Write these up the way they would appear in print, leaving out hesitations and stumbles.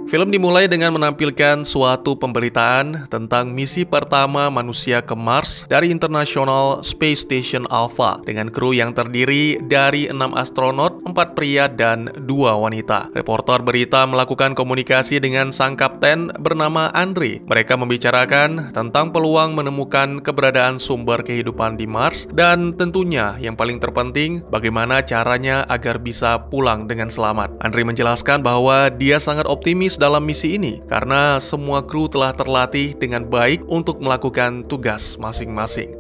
Film dimulai dengan menampilkan suatu pemberitaan tentang misi pertama manusia ke Mars dari International Space Station Alpha dengan kru yang terdiri dari 6 astronot, 4 pria dan 2 wanita. Reporter berita melakukan komunikasi dengan sang kapten bernama Andre. Mereka membicarakan tentang peluang menemukan keberadaan sumber kehidupan di Mars dan tentunya yang paling terpenting bagaimana caranya agar bisa pulang dengan selamat. Andre menjelaskan bahwa dia sangat optimis dalam misi ini karena semua kru telah terlatih dengan baik untuk melakukan tugas masing-masing.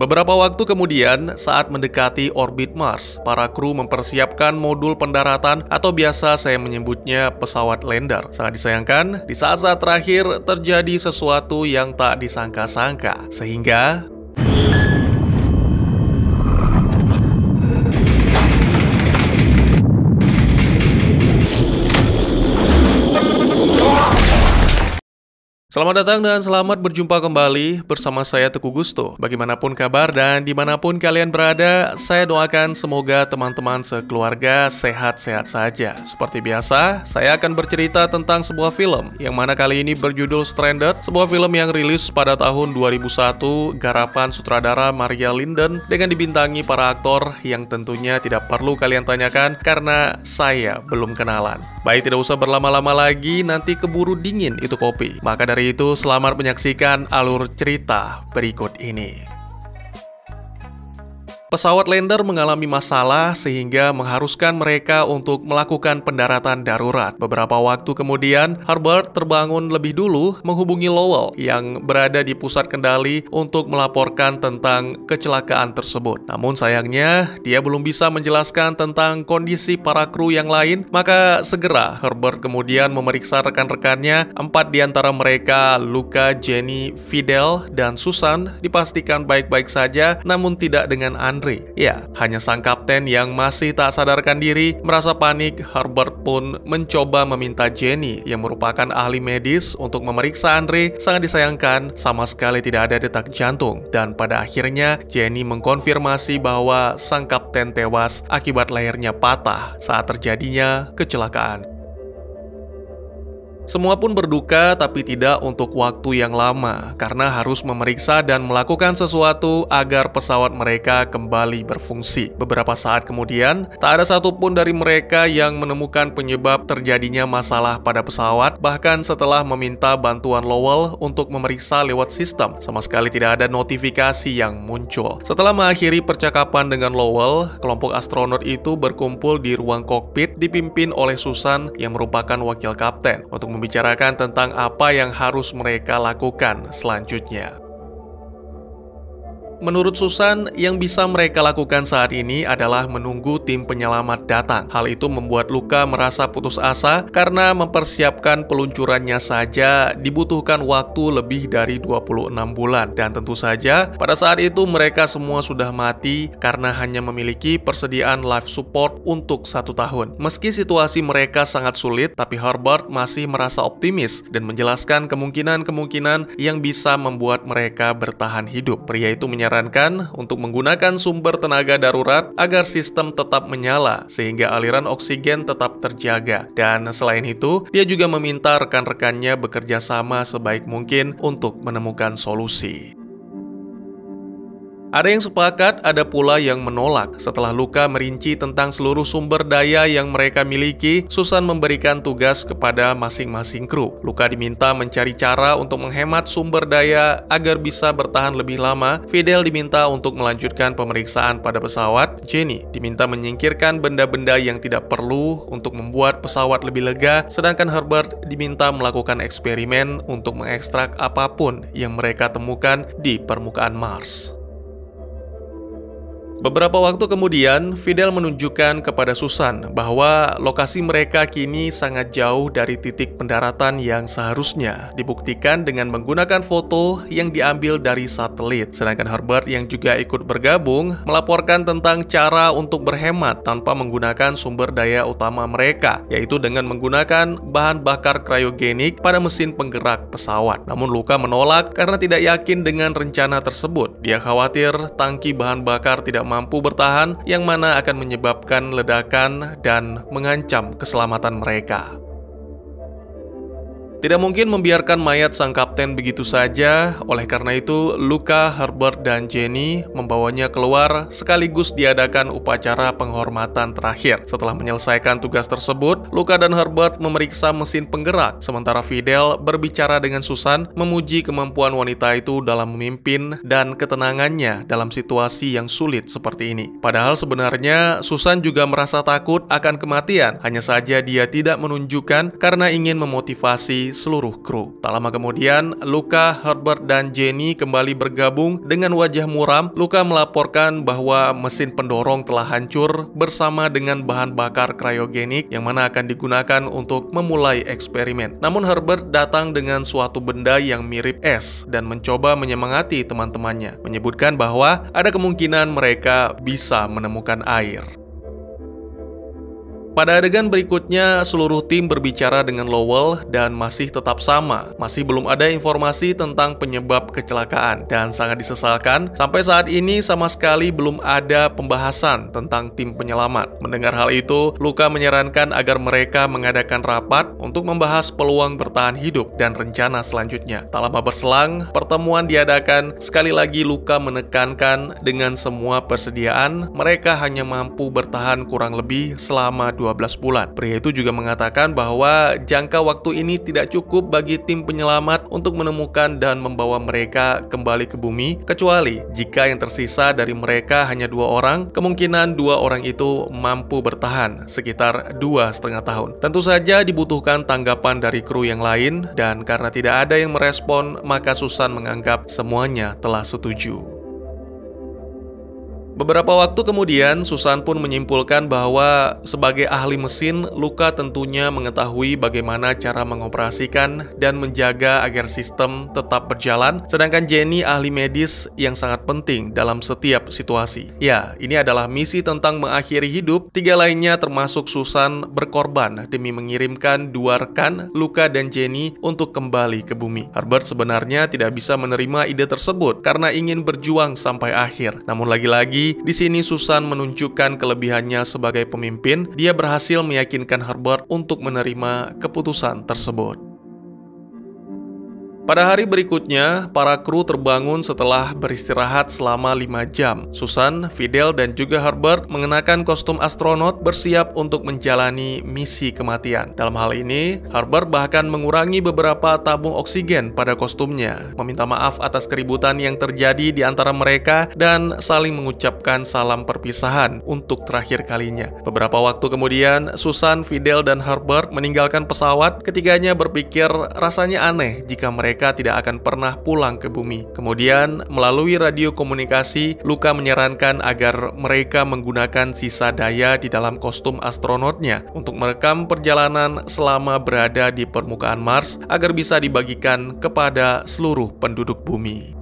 Beberapa waktu kemudian, saat mendekati orbit Mars, para kru mempersiapkan modul pendaratan atau biasa saya menyebutnya pesawat lander. Sangat disayangkan, di saat-saat terakhir terjadi sesuatu yang tak disangka-sangka, sehingga selamat datang dan selamat berjumpa kembali bersama saya Teguh Gusto. Bagaimanapun kabar dan dimanapun kalian berada, saya doakan semoga teman-teman sekeluarga sehat-sehat saja. Seperti biasa, saya akan bercerita tentang sebuah film yang mana kali ini berjudul Stranded, sebuah film yang rilis pada tahun 2001, garapan sutradara Maria Linden dengan dibintangi para aktor yang tentunya tidak perlu kalian tanyakan karena saya belum kenalan. Baik, tidak usah berlama-lama lagi, nanti keburu dingin itu kopi. Maka dari itu, selamat menyaksikan alur cerita berikut ini. Pesawat lander mengalami masalah sehingga mengharuskan mereka untuk melakukan pendaratan darurat. Beberapa waktu kemudian, Herbert terbangun lebih dulu menghubungi Lowell yang berada di pusat kendali untuk melaporkan tentang kecelakaan tersebut. Namun sayangnya, dia belum bisa menjelaskan tentang kondisi para kru yang lain, maka segera Herbert kemudian memeriksa rekan-rekannya. 4 di antara mereka, Luca, Jenny, Fidel, dan Susan, dipastikan baik-baik saja, namun tidak dengan Andre. Ya, hanya sang kapten yang masih tak sadarkan diri. Merasa panik, Herbert pun mencoba meminta Jenny yang merupakan ahli medis untuk memeriksa Andre. Sangat disayangkan, sama sekali tidak ada detak jantung. Dan pada akhirnya, Jenny mengkonfirmasi bahwa sang kapten tewas akibat lehernya patah saat terjadinya kecelakaan. Semua pun berduka, tapi tidak untuk waktu yang lama, karena harus memeriksa dan melakukan sesuatu agar pesawat mereka kembali berfungsi. Beberapa saat kemudian, tak ada satupun dari mereka yang menemukan penyebab terjadinya masalah pada pesawat, bahkan setelah meminta bantuan Lowell untuk memeriksa lewat sistem. Sama sekali tidak ada notifikasi yang muncul. Setelah mengakhiri percakapan dengan Lowell, kelompok astronot itu berkumpul di ruang kokpit dipimpin oleh Susan yang merupakan wakil kapten untuk membicarakan tentang apa yang harus mereka lakukan selanjutnya. Menurut Susan, yang bisa mereka lakukan saat ini adalah menunggu tim penyelamat datang. Hal itu membuat Luca merasa putus asa karena mempersiapkan peluncurannya saja dibutuhkan waktu lebih dari 26 bulan. Dan tentu saja, pada saat itu mereka semua sudah mati karena hanya memiliki persediaan life support untuk 1 tahun. Meski situasi mereka sangat sulit, tapi Herbert masih merasa optimis dan menjelaskan kemungkinan-kemungkinan yang bisa membuat mereka bertahan hidup. Pria itu menyarankan untuk menggunakan sumber tenaga darurat agar sistem tetap menyala sehingga aliran oksigen tetap terjaga. Dan selain itu, dia juga meminta rekan-rekannya bekerja sama sebaik mungkin untuk menemukan solusi. Ada yang sepakat, ada pula yang menolak. Setelah Luca merinci tentang seluruh sumber daya yang mereka miliki, Susan memberikan tugas kepada masing-masing kru. Luca diminta mencari cara untuk menghemat sumber daya agar bisa bertahan lebih lama. Fidel diminta untuk melanjutkan pemeriksaan pada pesawat. Jenny diminta menyingkirkan benda-benda yang tidak perlu untuk membuat pesawat lebih lega. Sedangkan Herbert diminta melakukan eksperimen untuk mengekstrak apapun yang mereka temukan di permukaan Mars. Beberapa waktu kemudian, Fidel menunjukkan kepada Susan bahwa lokasi mereka kini sangat jauh dari titik pendaratan yang seharusnya dibuktikan dengan menggunakan foto yang diambil dari satelit. Sedangkan Herbert yang juga ikut bergabung melaporkan tentang cara untuk berhemat tanpa menggunakan sumber daya utama mereka, yaitu dengan menggunakan bahan bakar kriogenik pada mesin penggerak pesawat. Namun Luca menolak karena tidak yakin dengan rencana tersebut. Dia khawatir tangki bahan bakar tidak mampu bertahan, yang mana akan menyebabkan ledakan dan mengancam keselamatan mereka. Tidak mungkin membiarkan mayat sang kapten begitu saja, oleh karena itu Luka, Herbert, dan Jenny membawanya keluar sekaligus diadakan upacara penghormatan terakhir. Setelah menyelesaikan tugas tersebut, Luka dan Herbert memeriksa mesin penggerak, sementara Fidel berbicara dengan Susan memuji kemampuan wanita itu dalam memimpin dan ketenangannya dalam situasi yang sulit seperti ini. Padahal sebenarnya Susan juga merasa takut akan kematian, hanya saja dia tidak menunjukkan karena ingin memotivasi seluruh kru. Tak lama kemudian, Luka, Herbert, dan Jenny kembali bergabung dengan wajah muram. Luka melaporkan bahwa mesin pendorong telah hancur bersama dengan bahan bakar kriogenik yang mana akan digunakan untuk memulai eksperimen. Namun Herbert datang dengan suatu benda yang mirip es dan mencoba menyemangati teman-temannya, menyebutkan bahwa ada kemungkinan mereka bisa menemukan air. Pada adegan berikutnya, seluruh tim berbicara dengan Lowell dan masih tetap sama. Masih belum ada informasi tentang penyebab kecelakaan dan sangat disesalkan, sampai saat ini sama sekali belum ada pembahasan tentang tim penyelamat. Mendengar hal itu, Luka menyarankan agar mereka mengadakan rapat untuk membahas peluang bertahan hidup dan rencana selanjutnya. Tak lama berselang, pertemuan diadakan. Sekali lagi Luka menekankan dengan semua persediaan, mereka hanya mampu bertahan kurang lebih selama 12 bulan. Pria itu juga mengatakan bahwa jangka waktu ini tidak cukup bagi tim penyelamat untuk menemukan dan membawa mereka kembali ke bumi, kecuali jika yang tersisa dari mereka hanya 2 orang, kemungkinan 2 orang itu mampu bertahan sekitar 2,5 tahun. Tentu saja dibutuhkan tanggapan dari kru yang lain, dan karena tidak ada yang merespon, maka Susan menganggap semuanya telah setuju. Beberapa waktu kemudian, Susan pun menyimpulkan bahwa sebagai ahli mesin, Luka tentunya mengetahui bagaimana cara mengoperasikan dan menjaga agar sistem tetap berjalan, sedangkan Jenny ahli medis yang sangat penting dalam setiap situasi. Ya, ini adalah misi tentang mengakhiri hidup. 3 lainnya termasuk Susan berkorban demi mengirimkan 2 rekan, Luka dan Jenny, untuk kembali ke bumi. Herbert sebenarnya tidak bisa menerima ide tersebut karena ingin berjuang sampai akhir. Namun lagi-lagi, di sini Susan menunjukkan kelebihannya sebagai pemimpin. Dia berhasil meyakinkan Herbert untuk menerima keputusan tersebut. Pada hari berikutnya, para kru terbangun setelah beristirahat selama 5 jam. Susan, Fidel, dan juga Herbert mengenakan kostum astronot bersiap untuk menjalani misi kematian. Dalam hal ini, Herbert bahkan mengurangi beberapa tabung oksigen pada kostumnya, meminta maaf atas keributan yang terjadi di antara mereka, dan saling mengucapkan salam perpisahan untuk terakhir kalinya. Beberapa waktu kemudian, Susan, Fidel, dan Herbert meninggalkan pesawat. Ketiganya berpikir rasanya aneh jika mereka tidak akan pernah pulang ke bumi. Kemudian, melalui radio komunikasi, Luka menyarankan agar mereka menggunakan sisa daya di dalam kostum astronotnya untuk merekam perjalanan selama berada di permukaan Mars agar bisa dibagikan kepada seluruh penduduk bumi.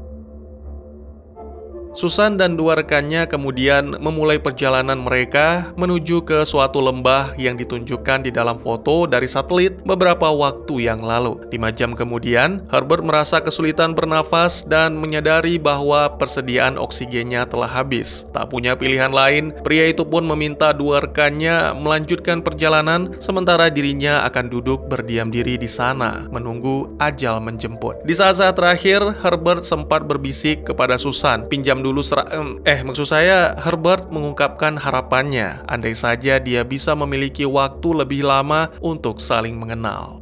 Susan dan 2 rekannya kemudian memulai perjalanan mereka menuju ke suatu lembah yang ditunjukkan di dalam foto dari satelit beberapa waktu yang lalu. 5 jam kemudian, Herbert merasa kesulitan bernafas dan menyadari bahwa persediaan oksigennya telah habis. Tak punya pilihan lain, pria itu pun meminta 2 rekannya melanjutkan perjalanan, sementara dirinya akan duduk berdiam diri di sana, menunggu ajal menjemput. Di saat-saat terakhir, Herbert sempat berbisik kepada Susan, pinjam dulu Herbert mengungkapkan harapannya, andai saja dia bisa memiliki waktu lebih lama untuk saling mengenal.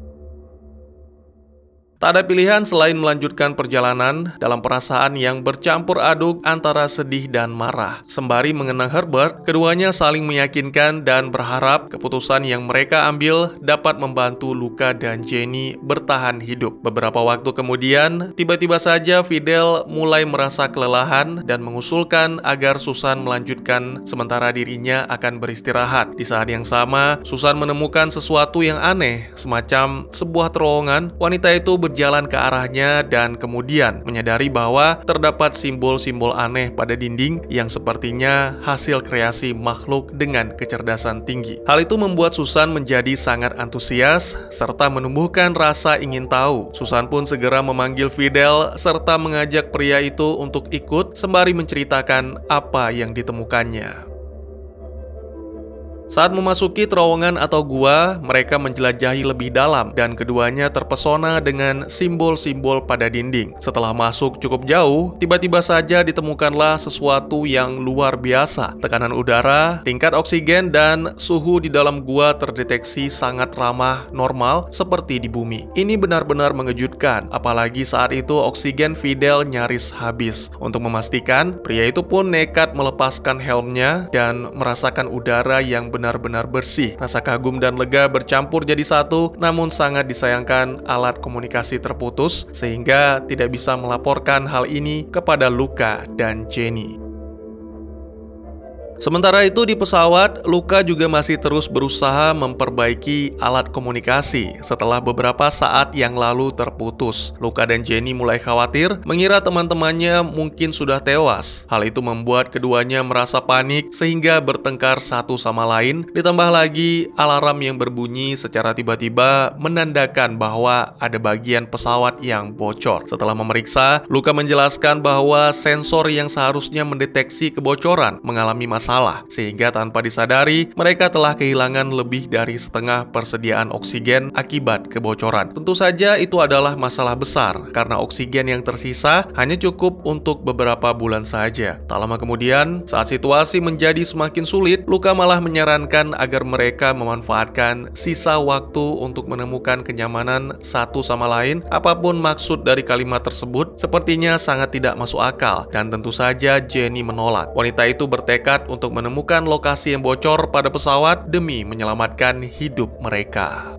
Tak ada pilihan selain melanjutkan perjalanan dalam perasaan yang bercampur aduk antara sedih dan marah. Sembari mengenang Herbert, keduanya saling meyakinkan dan berharap keputusan yang mereka ambil dapat membantu Luka dan Jenny bertahan hidup. Beberapa waktu kemudian, tiba-tiba saja Fidel mulai merasa kelelahan dan mengusulkan agar Susan melanjutkan sementara dirinya akan beristirahat. Di saat yang sama, Susan menemukan sesuatu yang aneh, semacam sebuah terowongan. Wanita itu berjalan ke arahnya dan kemudian menyadari bahwa terdapat simbol-simbol aneh pada dinding yang sepertinya hasil kreasi makhluk dengan kecerdasan tinggi. Hal itu membuat Susan menjadi sangat antusias serta menumbuhkan rasa ingin tahu. Susan pun segera memanggil Fidel serta mengajak pria itu untuk ikut sembari menceritakan apa yang ditemukannya. Saat memasuki terowongan atau gua, mereka menjelajahi lebih dalam dan keduanya terpesona dengan simbol-simbol pada dinding. Setelah masuk cukup jauh, tiba-tiba saja ditemukanlah sesuatu yang luar biasa. Tekanan udara, tingkat oksigen, dan suhu di dalam gua terdeteksi sangat ramah normal seperti di bumi. Ini benar-benar mengejutkan, apalagi saat itu oksigen Fidel nyaris habis. Untuk memastikan, pria itu pun nekat melepaskan helmnya dan merasakan udara yang benar-benar bersih. Rasa kagum dan lega bercampur jadi satu, namun sangat disayangkan alat komunikasi terputus sehingga tidak bisa melaporkan hal ini kepada Luka dan Jenny. Sementara itu di pesawat, Luka juga masih terus berusaha memperbaiki alat komunikasi setelah beberapa saat yang lalu terputus. Luka dan Jenny mulai khawatir, mengira teman-temannya mungkin sudah tewas. Hal itu membuat keduanya merasa panik sehingga bertengkar satu sama lain. Ditambah lagi, alarm yang berbunyi secara tiba-tiba menandakan bahwa ada bagian pesawat yang bocor. Setelah memeriksa, Luka menjelaskan bahwa sensor yang seharusnya mendeteksi kebocoran mengalami masalah, sehingga tanpa disadari mereka telah kehilangan lebih dari setengah persediaan oksigen akibat kebocoran. Tentu saja itu adalah masalah besar karena oksigen yang tersisa hanya cukup untuk beberapa bulan saja. Tak lama kemudian, saat situasi menjadi semakin sulit, Luka malah menyarankan agar mereka memanfaatkan sisa waktu untuk menemukan kenyamanan satu sama lain. Apapun maksud dari kalimat tersebut sepertinya sangat tidak masuk akal, dan tentu saja Jenny menolak. Wanita itu bertekad untuk menemukan lokasi yang bocor pada pesawat demi menyelamatkan hidup mereka.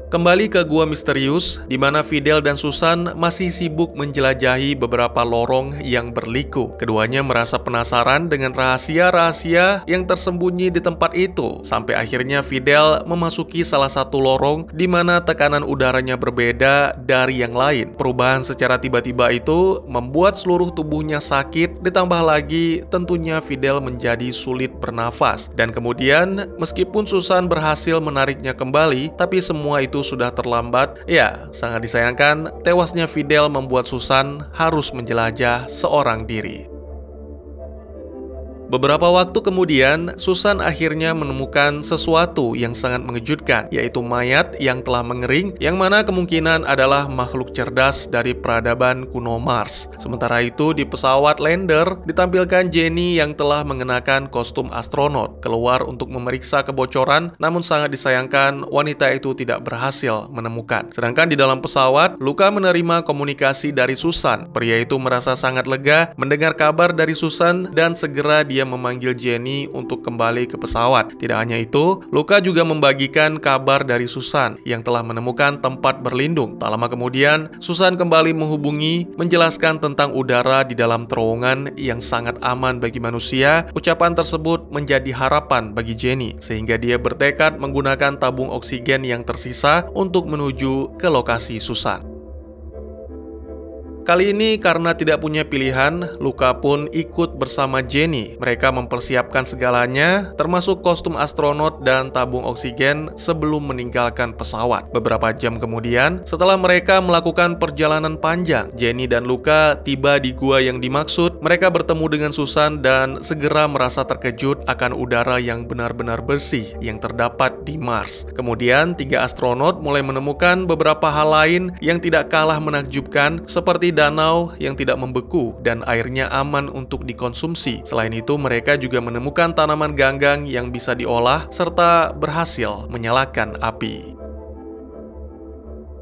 Kembali ke gua misterius, di mana Fidel dan Susan masih sibuk menjelajahi beberapa lorong yang berliku. Keduanya merasa penasaran dengan rahasia-rahasia yang tersembunyi di tempat itu. Sampai akhirnya Fidel memasuki salah satu lorong di mana tekanan udaranya berbeda dari yang lain. Perubahan secara tiba-tiba itu membuat seluruh tubuhnya sakit, ditambah lagi tentunya Fidel menjadi sulit bernafas. Dan kemudian, meskipun Susan berhasil menariknya kembali, tapi semua itu sudah terlambat. Ya, sangat disayangkan, tewasnya Fidel membuat Susan harus menjelajah seorang diri. Beberapa waktu kemudian, Susan akhirnya menemukan sesuatu yang sangat mengejutkan, yaitu mayat yang telah mengering, yang mana kemungkinan adalah makhluk cerdas dari peradaban kuno Mars. Sementara itu, di pesawat lander, ditampilkan Jenny yang telah mengenakan kostum astronot, keluar untuk memeriksa kebocoran, namun sangat disayangkan wanita itu tidak berhasil menemukan. Sedangkan di dalam pesawat, Luka menerima komunikasi dari Susan. Pria itu merasa sangat lega mendengar kabar dari Susan dan segera dia memanggil Jenny untuk kembali ke pesawat. Tidak hanya itu, Luka juga membagikan kabar dari Susan yang telah menemukan tempat berlindung. Tak lama kemudian, Susan kembali menghubungi, menjelaskan tentang udara di dalam terowongan yang sangat aman bagi manusia. Ucapan tersebut menjadi harapan bagi Jenny, sehingga dia bertekad menggunakan tabung oksigen yang tersisa untuk menuju ke lokasi Susan. Kali ini karena tidak punya pilihan, Luka pun ikut bersama Jenny. Mereka mempersiapkan segalanya, termasuk kostum astronot dan tabung oksigen sebelum meninggalkan pesawat. Beberapa jam kemudian, setelah mereka melakukan perjalanan panjang, Jenny dan Luka tiba di gua yang dimaksud. Mereka bertemu dengan Susan dan segera merasa terkejut akan udara yang benar-benar bersih yang terdapat di Mars. Kemudian, 3 astronot mulai menemukan beberapa hal lain yang tidak kalah menakjubkan, seperti danau yang tidak membeku dan airnya aman untuk dikonsumsi. Selain itu, mereka juga menemukan tanaman ganggang yang bisa diolah serta berhasil menyalakan api.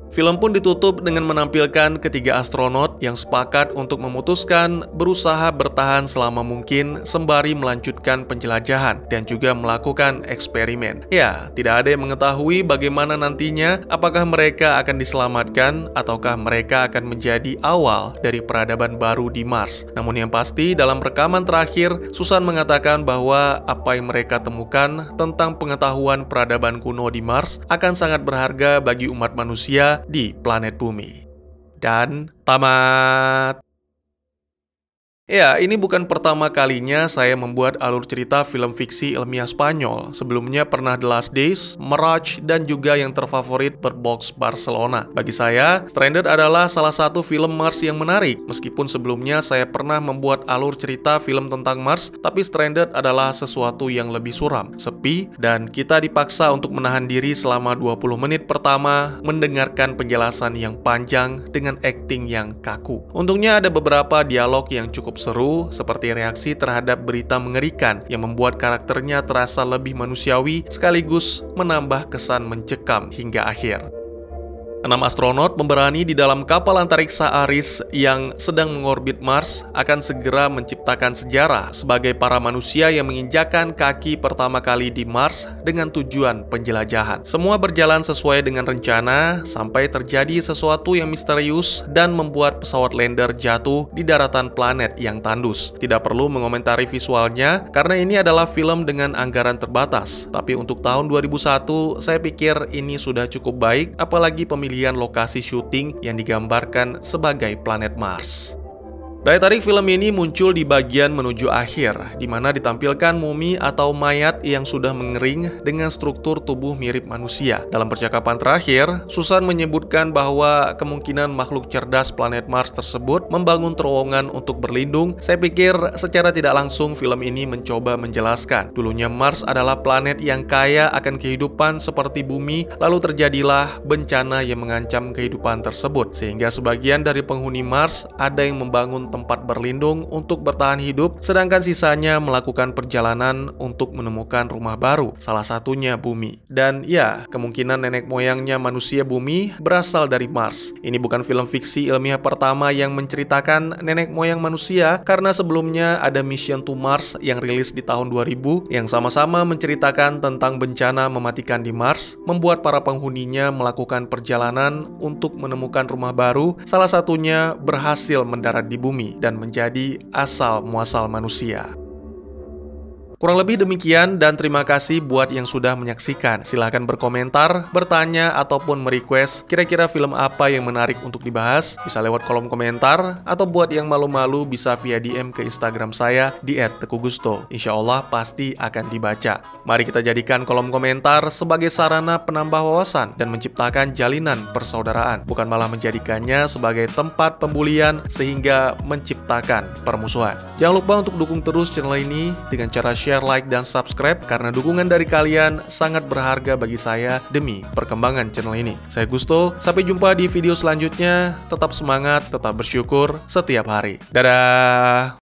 Film pun ditutup dengan menampilkan ketiga astronot yang sepakat untuk memutuskan berusaha bertahan selama mungkin sembari melanjutkan penjelajahan dan juga melakukan eksperimen. Ya, tidak ada yang mengetahui bagaimana nantinya, apakah mereka akan diselamatkan ataukah mereka akan menjadi awal dari peradaban baru di Mars. Namun yang pasti, dalam rekaman terakhir, Susan mengatakan bahwa apa yang mereka temukan tentang pengetahuan peradaban kuno di Mars akan sangat berharga bagi umat manusia di planet bumi. Dan tamat. Ya, ini bukan pertama kalinya saya membuat alur cerita film fiksi ilmiah Spanyol. Sebelumnya pernah The Last Days, Mirage, dan juga yang terfavorit Bird Box Barcelona. Bagi saya, Stranded adalah salah satu film Mars yang menarik. Meskipun sebelumnya saya pernah membuat alur cerita film tentang Mars, tapi Stranded adalah sesuatu yang lebih suram, sepi, dan kita dipaksa untuk menahan diri selama 20 menit pertama mendengarkan penjelasan yang panjang dengan akting yang kaku. Untungnya ada beberapa dialog yang cukup seru, seperti reaksi terhadap berita mengerikan yang membuat karakternya terasa lebih manusiawi sekaligus menambah kesan mencekam hingga akhir. 6 astronot pemberani di dalam kapal antariksa Aris yang sedang mengorbit Mars akan segera menciptakan sejarah sebagai para manusia yang menginjakan kaki pertama kali di Mars dengan tujuan penjelajahan. Semua berjalan sesuai dengan rencana sampai terjadi sesuatu yang misterius dan membuat pesawat lander jatuh di daratan planet yang tandus. Tidak perlu mengomentari visualnya karena ini adalah film dengan anggaran terbatas. Tapi untuk tahun 2001, saya pikir ini sudah cukup baik, apalagi pemilihan lokasi syuting yang digambarkan sebagai planet Mars. Daya tarik film ini muncul di bagian menuju akhir, di mana ditampilkan mumi atau mayat yang sudah mengering dengan struktur tubuh mirip manusia. Dalam percakapan terakhir, Susan menyebutkan bahwa kemungkinan makhluk cerdas planet Mars tersebut membangun terowongan untuk berlindung. Saya pikir secara tidak langsung film ini mencoba menjelaskan, dulunya Mars adalah planet yang kaya akan kehidupan seperti bumi, lalu terjadilah bencana yang mengancam kehidupan tersebut, sehingga sebagian dari penghuni Mars ada yang membangun tempat berlindung untuk bertahan hidup, sedangkan sisanya melakukan perjalanan untuk menemukan rumah baru, salah satunya bumi. Dan ya, kemungkinan nenek moyangnya manusia bumi berasal dari Mars. Ini bukan film fiksi ilmiah pertama yang menceritakan nenek moyang manusia, karena sebelumnya ada Mission to Mars yang rilis di tahun 2000 yang sama-sama menceritakan tentang bencana mematikan di Mars, membuat para penghuninya melakukan perjalanan untuk menemukan rumah baru, salah satunya berhasil mendarat di bumi dan menjadi asal-muasal manusia. Kurang lebih demikian dan terima kasih buat yang sudah menyaksikan. Silahkan berkomentar, bertanya, ataupun merequest kira-kira film apa yang menarik untuk dibahas. Bisa lewat kolom komentar, atau buat yang malu-malu bisa via DM ke Instagram saya di @tekugusto. Insya Allah pasti akan dibaca. Mari kita jadikan kolom komentar sebagai sarana penambah wawasan dan menciptakan jalinan persaudaraan, bukan malah menjadikannya sebagai tempat pembulian sehingga menciptakan permusuhan. Jangan lupa untuk dukung terus channel ini dengan cara share, like, dan subscribe karena dukungan dari kalian sangat berharga bagi saya demi perkembangan channel ini. Saya Gusto, sampai jumpa di video selanjutnya. Tetap semangat, tetap bersyukur setiap hari. Dadah!